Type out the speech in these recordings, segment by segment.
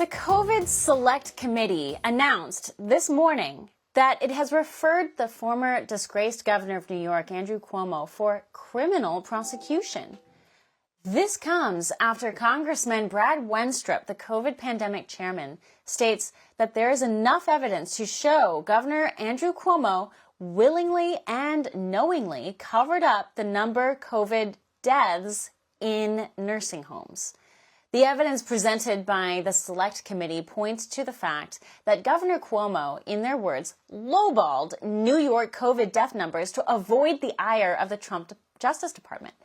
The COVID Select Committee announced this morning that it has referred the former disgraced governor of New York, Andrew Cuomo, for criminal prosecution. This comes after Congressman Brad Wenstrup, the COVID pandemic chairman, states that there is enough evidence to show Governor Andrew Cuomo willingly and knowingly covered up the number of COVID deaths in nursing homes. The evidence presented by the Select Committee points to the fact that Governor Cuomo, in their words, lowballed New York COVID death numbers to avoid the ire of the Trump Justice Department.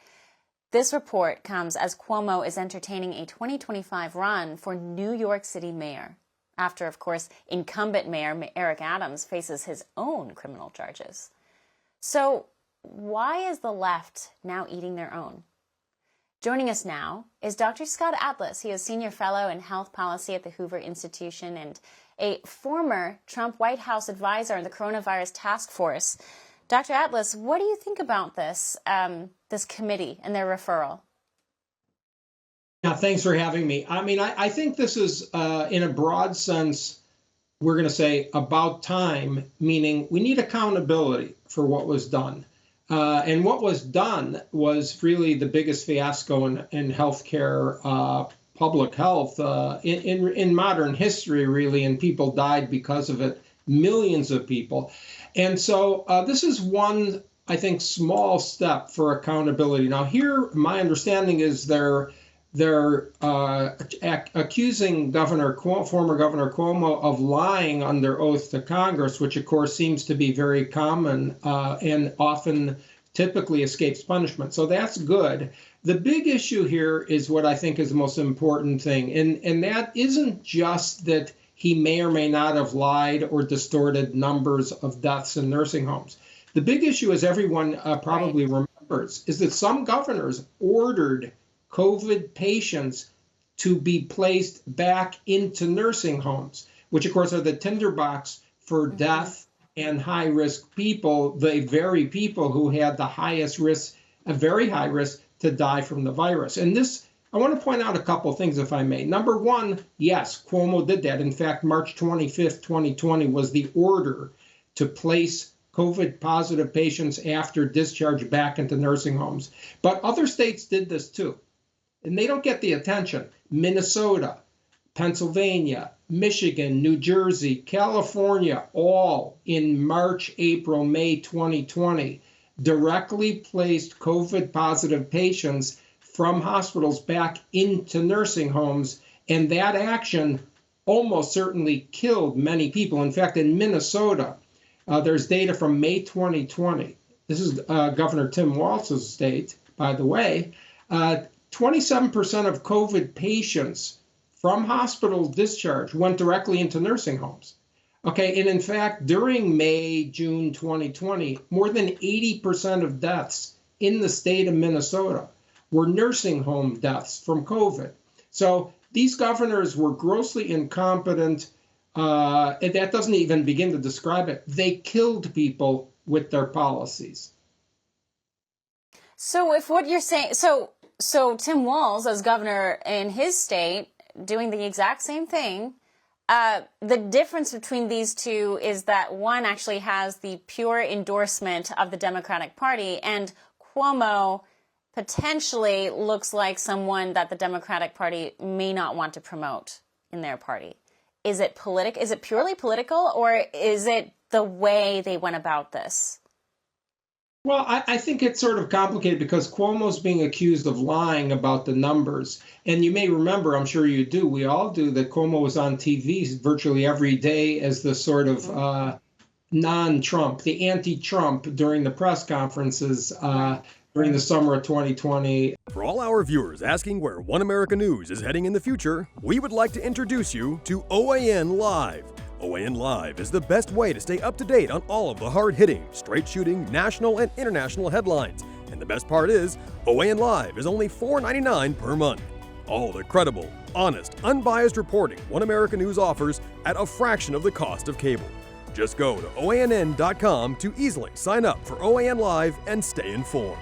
This report comes as Cuomo is entertaining a 2025 run for New York City mayor, after, of course, incumbent mayor Eric Adams faces his own criminal charges. So why is the left now eating their own? Joining us now is Dr. Scott Atlas. He is Senior Fellow in Health Policy at the Hoover Institution and a former Trump White House advisor in the Coronavirus Task Force. Dr. Atlas, what do you think about this, this committee and their referral? Yeah, thanks for having me. I mean, I think this is, in a broad sense, we're going to say about time, meaning we need accountability for what was done. And what was done was really the biggest fiasco in healthcare, public health in modern history, really, and people died because of it, millions of people. And so this is one, I think, small step for accountability. Now, here, my understanding is they're accusing former Governor Cuomo of lying under oath to Congress, which of course seems to be very common and often typically escapes punishment. So that's good. The big issue here is what I think is the most important thing, and that isn't just that he may or may not have lied or distorted numbers of deaths in nursing homes. The big issue, as everyone probably remembers, is that some governors ordered COVID patients to be placed back into nursing homes, which of course are the tinderbox for death and high-risk people, the very people who had the highest risk, a very high risk to die from the virus. And this, I want to point out a couple of things, if I may. Number one, yes, Cuomo did that. In fact, March 25th, 2020 was the order to place COVID positive patients after discharge back into nursing homes. But other states did this too. And they don't get the attention. Minnesota, Pennsylvania, Michigan, New Jersey, California, all in March, April, May 2020, directly placed COVID positive patients from hospitals back into nursing homes. And that action almost certainly killed many people. In fact, in Minnesota, there's data from May 2020. This is Governor Tim Walz's state, by the way. 27% of COVID patients from hospital discharge went directly into nursing homes. Okay, and in fact, during May, June 2020, more than 80% of deaths in the state of Minnesota were nursing home deaths from COVID. So these governors were grossly incompetent. And that doesn't even begin to describe it. They killed people with their policies. So if what you're saying, so Tim Walz, as governor in his state, doing the exact same thing, the difference between these two is that one actually has the pure endorsement of the Democratic Party, and Cuomo potentially looks like someone that the Democratic Party may not want to promote in their party. Is it Is it purely political, or is it the way they went about this? Well, I think it's sort of complicated because Cuomo's being accused of lying about the numbers. And you may remember, I'm sure you do, we all do, that Cuomo was on TV virtually every day as the sort of non-Trump, the anti-Trump during the press conferences during the summer of 2020. For all our viewers asking where One America News is heading in the future, we would like to introduce you to OAN Live. OAN Live is the best way to stay up to date on all of the hard-hitting, straight-shooting, national and international headlines. And the best part is, OAN Live is only $4.99 per month. All the credible, honest, unbiased reporting One America News offers at a fraction of the cost of cable. Just go to OANN.com to easily sign up for OAN Live and stay informed.